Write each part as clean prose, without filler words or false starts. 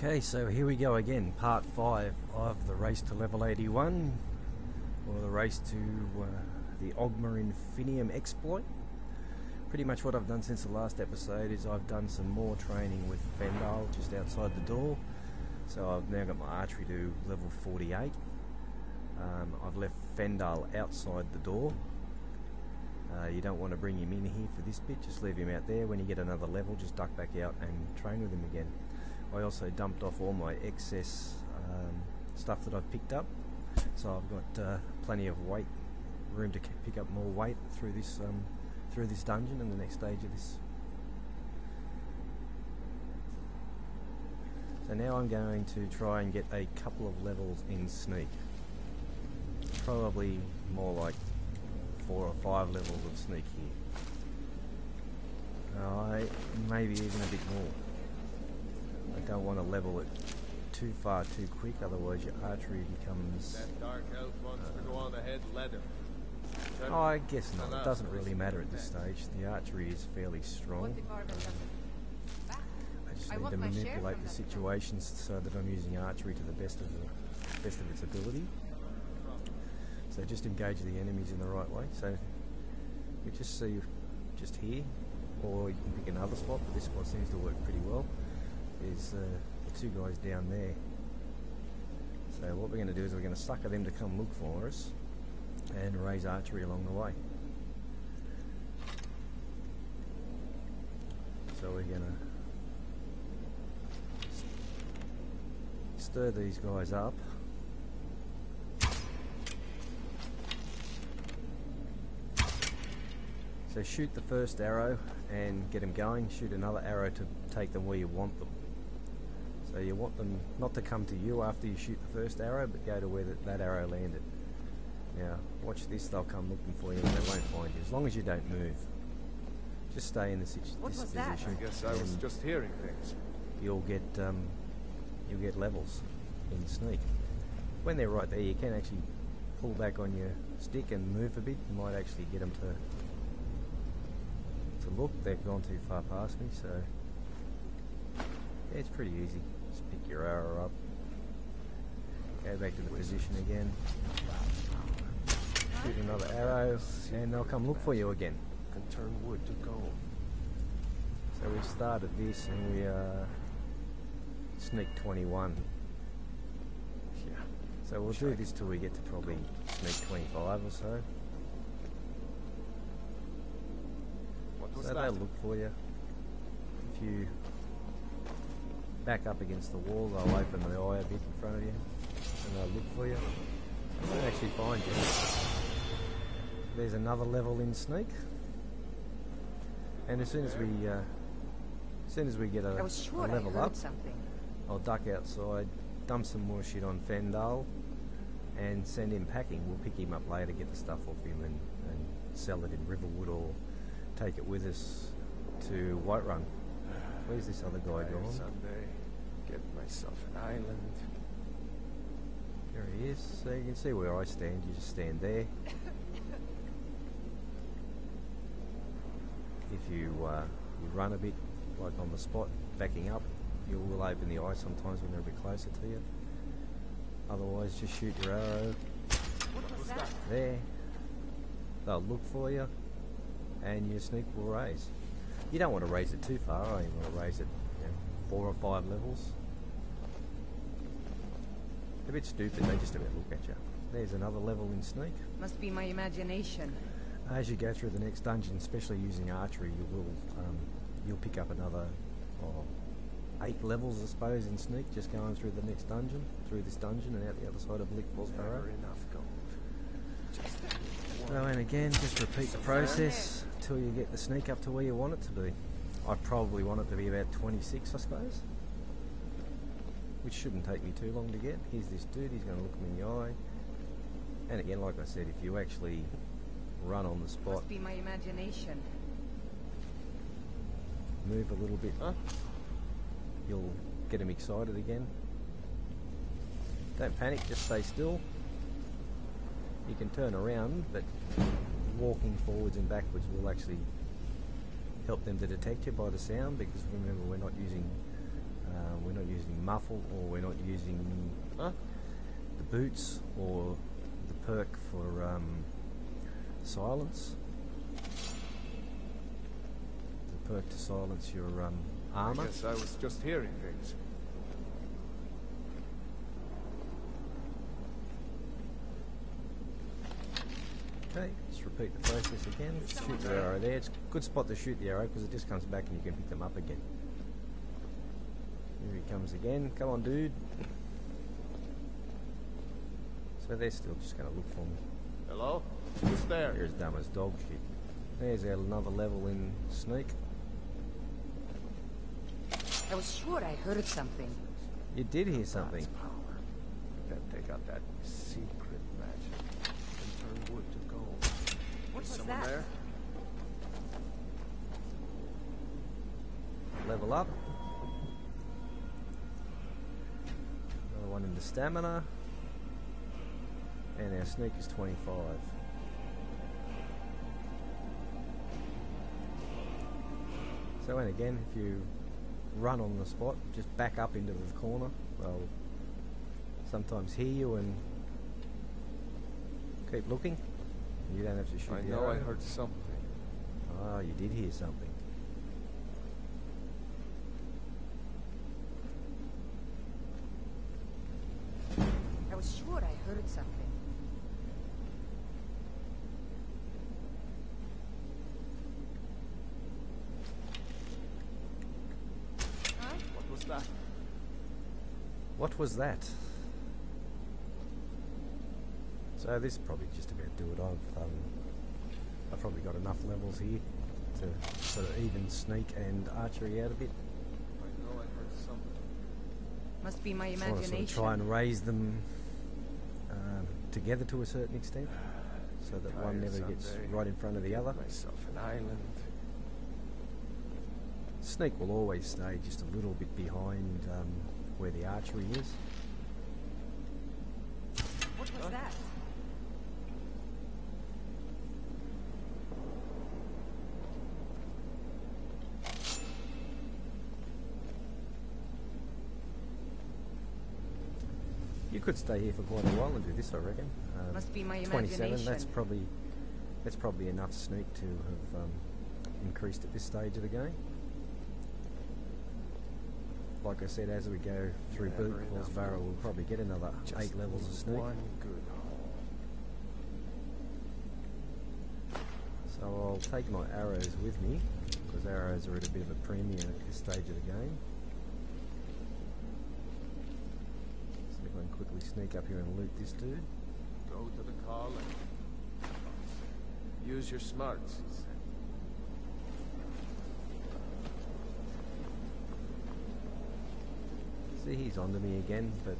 Okay, so here we go again, part 5 of the race to level 81, or the race to the Oghma Infinium exploit. Pretty much what I've done since the last episode is I've done some more training with Faendal just outside the door. So I've now got my archery to level 48. I've left Faendal outside the door. You don't want to bring him in here for this bit, just leave him out there. When you get another level, just duck back out and train with him again. I also dumped off all my excess stuff that I've picked up, so I've got plenty of weight, room to pick up more weight through this dungeon and the next stage of this. So now I'm going to try and get a couple of levels in sneak. Probably more like 4 or 5 levels of sneak here. Maybe even a bit more. I don't want to level it too far too quick, otherwise your archery becomes... That dark elf wants to go on ahead, let him. Oh, I guess not. It doesn't really matter at this stage. The archery is fairly strong. I just need to manipulate the situations so that I'm using archery to the best of its ability. So just engage the enemies in the right way. So we just see just here, or you can pick another spot, but this spot seems to work pretty well. There's the 2 guys down there. So what we're going to do is we're going to sucker them to come look for us and raise archery along the way. So we're going to stir these guys up. So shoot the first arrow and get them going, shoot another arrow to take them where you want them. So you want them not to come to you after you shoot the first arrow, but go to where that arrow landed. Now watch this, they'll come looking for you and they won't find you, as long as you don't move. Just stay in this position. I guess I was just hearing things. You'll get levels in sneak. When they're right there, you can actually pull back on your stick and move a bit. You might actually get them to look. They've gone too far past me, so yeah, it's pretty easy. Just pick your arrow up, go back to the position again, shoot another arrow, and they'll come look for you again. Can turn wood to gold. So we've started this and we are sneak 21. Yeah. So we'll do this till we get to probably sneak 25 or so. So they'll look for you. If you back up against the wall, they'll open the eye a bit in front of you and they'll look for you. They won't actually find you. There's another level in sneak, and as soon as we get a level up, I'll duck outside, dump some more shit on Faendal and send him packing. We'll pick him up later, get the stuff off him and sell it in Riverwood, or take it with us to Whiterun. Where's this other guy gone? Someday, get myself an island. There he is. So you can see where I stand. You just stand there. If you run a bit, like on the spot, backing up, you will open the eye sometimes when they're a bit closer to you. Otherwise, just shoot your arrow. What was that? There. They'll look for you, and your sneak will raise. You don't want to raise it too far. I only want to raise it 4 or 5 levels. A bit stupid, they just about look at you. There's another level in sneak. Must be my imagination. As you go through the next dungeon, especially using archery, you'll pick up another 8 levels, I suppose, in sneak, just going through the next dungeon, through this dungeon and out the other side of Lickfall's Barrow. Enough gold. So, and again, just repeat the process until you get the sneak up to where you want it to be. I probably want it to be about 26, I suppose, which shouldn't take me too long to get. Here's this dude, he's going to look me in the eye. And again, like I said, if you actually run on the spot, Must be my imagination. move a little bit, you'll get him excited again. Don't panic, just stay still. You can turn around, but walking forwards and backwards will actually help them to detect you by the sound, because remember, we're not using We're not using muffle, or we're not using Huh? the boots, or the perk for silence. The perk to silence your armour. I guess I was just hearing things. Okay, let's repeat the process again. Shoot the arrow there. It's a good spot to shoot the arrow because it just comes back and you can pick them up again. Here he comes again. Come on, dude. So they're still just going to look for me. Hello? Who's there? They're as dumb as dog shit. There's another level in sneak. I was sure I heard something. You did hear something. God's power. Bet they got that secret magic. Can turn wood to gold. What was Someone that? there? Level up. Another one in the stamina. And our sneak is 25. So, and again, if you run on the spot, just back up into the corner. They'll sometimes hear you and keep looking. You don't have to shoot I the know arrow. I heard something. Ah, you did hear something. I was sure I heard something. Huh? What was that? What was that? So this is probably just about do it. I've probably got enough levels here to sort of even sneak and archery out a bit. I know I heard something. Must be my I want to sort imagination. of try and raise them together to a certain extent, so that one Tired never gets someday. right in front of the other. Myself an island. Sneak will always stay just a little bit behind where the archery is. What was that? You could stay here for quite a while and do this, I reckon. Must be my 27. imagination. That's probably enough sneak to have increased at this stage of the game. Like I said, as we go through Never Boot Falls enough. Varrow, we'll probably get another Just 8 levels of sneak. One good haul. So I'll take my arrows with me, because arrows are at a bit of a premium at this stage of the game. See if I can quickly sneak up here and loot this dude. Go to the call and use your smarts, he said. See, he's onto me again, but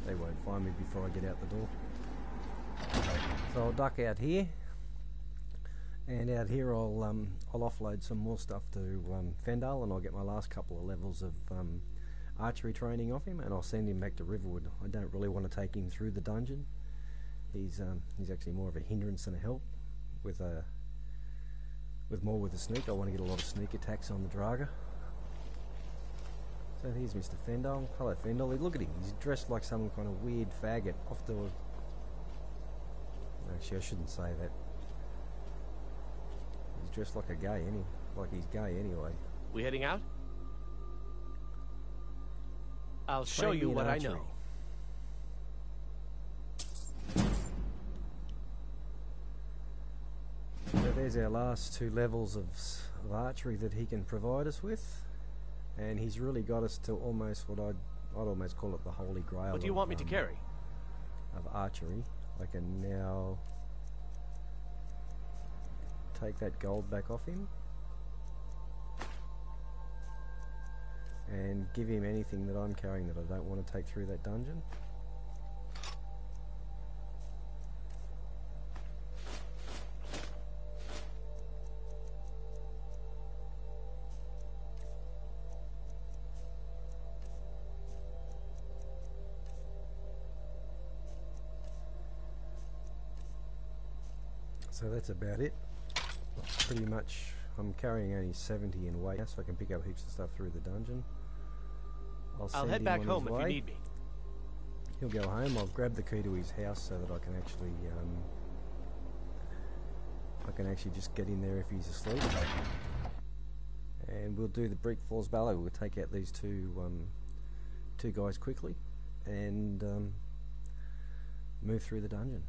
they won't find me before I get out the door. So I'll duck out here, and out here I'll offload some more stuff to Faendal, and I'll get my last couple of levels of archery training off him, and I'll send him back to Riverwood. I don't really want to take him through the dungeon. He's actually more of a hindrance than a help with the sneak. I want to get a lot of sneak attacks on the Draga. So here's Mr. Faendal. Hello, Faendal. Look at him. He's dressed like some kind of weird faggot. Off to a... Actually, I shouldn't say that. He's dressed like a gay, like he's gay anyway. We heading out? I'll show Train me you in what I archery. know. So there's our last 2 levels of archery that he can provide us with, and he's really got us to almost what I'd almost call it the holy grail. What do you want me to carry? Of archery. I can now take that gold back off him and give him anything that I'm carrying that I don't want to take through that dungeon. So that's about it. Pretty much I'm carrying only 70 in weight, so I can pick up heaps of stuff through the dungeon. I'll send head him back on home his if you way. need me. He'll go home. I'll grab the key to his house so that I can actually just get in there if he's asleep. And we'll do the Brick Falls Ballet. We'll take out these two guys quickly and move through the dungeon.